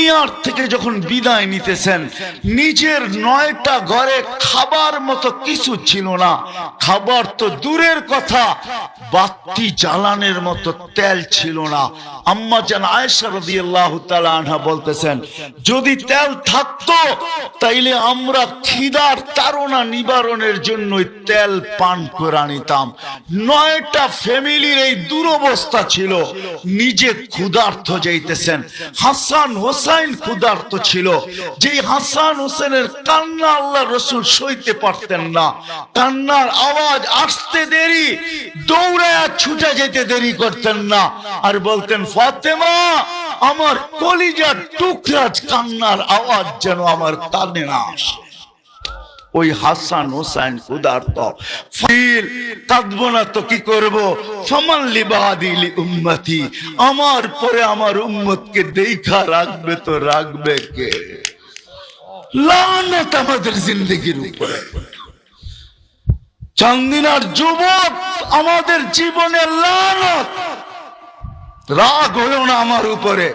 দুনিয়ার থেকে যখন বিদায় নিতেছেন, নিজের 9টা ঘরে খাবার মতো কিছু ছিল না। খাবার তো দূরের কথা, বাতি জ্বালানোর মতো তেল ছিল না। আম্মা জান আয়েশা রাদিয়াল্লাহু তাআলা আনহা বলতেছেন, যদি তেল থাকতো তাইলে আমরা খিদার তাড়না নিবারণের জন্য তেল পান করে নিতাম। 9টা ফ্যামিলির এই দুরবস্থা ছিল। নিজে ক্ষুধার্ত যাইতেছেন, হাসান হোসেন ক্ষুধার্ত ছিল। যে হাসান হোসেনের কান্না আল্লাহ রাসূল সইতে পারতেন না। কান্নার আওয়াজ আসতে দেরি, দৌড়ায়া ছুটে যেতে দেরি করতেন না, আর বলতেন, ফাতেমা আমার কলিজার টুকরা কান্নার আওয়াজ যেন আমার কানে না আসে। ওই হাসান হোসেন ক্ষুধার্ত। ফিল কাঁদবো না তো কি করব? ফামান লিবাদি লি উম্মতি, আমার পরে আমার উম্মতকে দেখা রাখবে তো রাখবে কে? লানত আমাদের জিন্দেগির উপরে। চান্দিনার যুবক, আমাদের জীবনে লানত। রাগ হলো না আমার উপরে,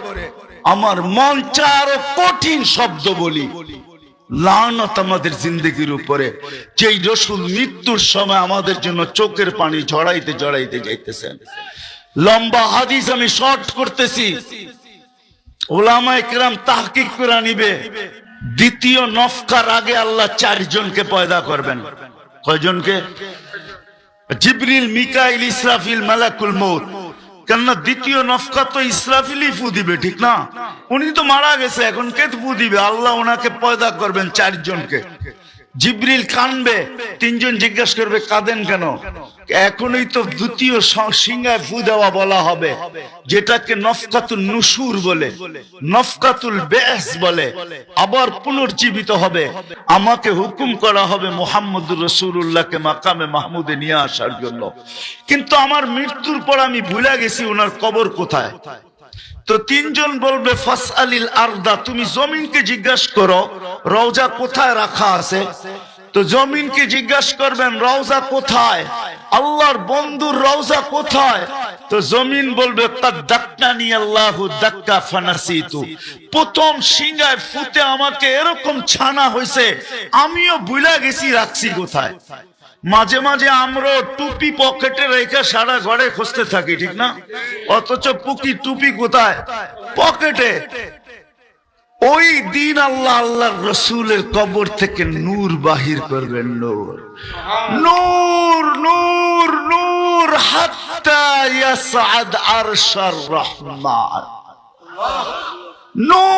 আমার মন চায় আরো কঠিন শব্দ বলি। লানত আমাদের জিন্দেগির উপরে। যেই রাসূল মৃত্যুর সময় আমাদের জন্য চোখের পানি ঝরাইতে ঝরাইতে যাইতেছেন। লম্বা হাদিস আমি শর্ট করতেছি, উলামায়ে কেরাম তাহকিক করে নিবে। দ্বিতীয় নফকার আগে আল্লাহ 4 জনকে পয়দা করবেন। কয়জনকে? জিবরিল, মিকাইল, ইসরাফিল, মালাকুল মউত। কেননা দ্বিতীয় নফকা তো ইসরাফিলই ফু দিবে, ঠিক না? উনি তো মারা গেছে, এখন কে ফু দিবে? আল্লাহ ওনাকে পয়দা করবেন 4 জনকে। জিবরিল কানবে, 3 জন জিজ্ঞাসা করবে কাঁদেন কেন? এখনই তো দ্বিতীয় সিংহায় ফু দেওয়া বলা হবে, যেটাকে নফকাতুল নুশুর বলে, নফকাতুল বেস বলে। আবার পুনর্জীবিত হবে। আমাকে হুকুম করা হবে মুহাম্মদুর রাসূলুল্লাহকে মাকামে মাহমুদে নিয়ে আসার জন্য। কিন্তু আমার মৃত্যুর পর আমি ভুলে গেছি ওনার কবর কোথায়। তো 3 জন বলবে, ফাসআলিল আরদা, তুমি জমিনকে জিজ্ঞাসা করো রওজা কোথায় রাখা আছে। তো জমিনকে জিজ্ঞাসা করবেন রওজা কোথায়, আল্লাহর বন্ধুর রওজা কোথায়। তো জমিন বলবে, কাদ দাক্কানি আল্লাহু দাক্কা ফানাসিতু, প্রথম সিংহায় ফুতে আমাকে এরকম ছানা হইছে, আমিও ভুলে গেছি রাখছি কোথায়। মাঝে মাঝে আমরা টুপি পকেটে রেখে সারা ঘরে খুঁজতে থাকি, ঠিক না? অথচ পুকি টুপি কোথায়? পকেটে। ওই দিন আল্লাহ আল্লাহর রাসূলের কবর থেকে নূর বাহির করবেন, নূর নূর নূর নূর, হাত্তা ইয়াসআদ আরশার রহমান। নূর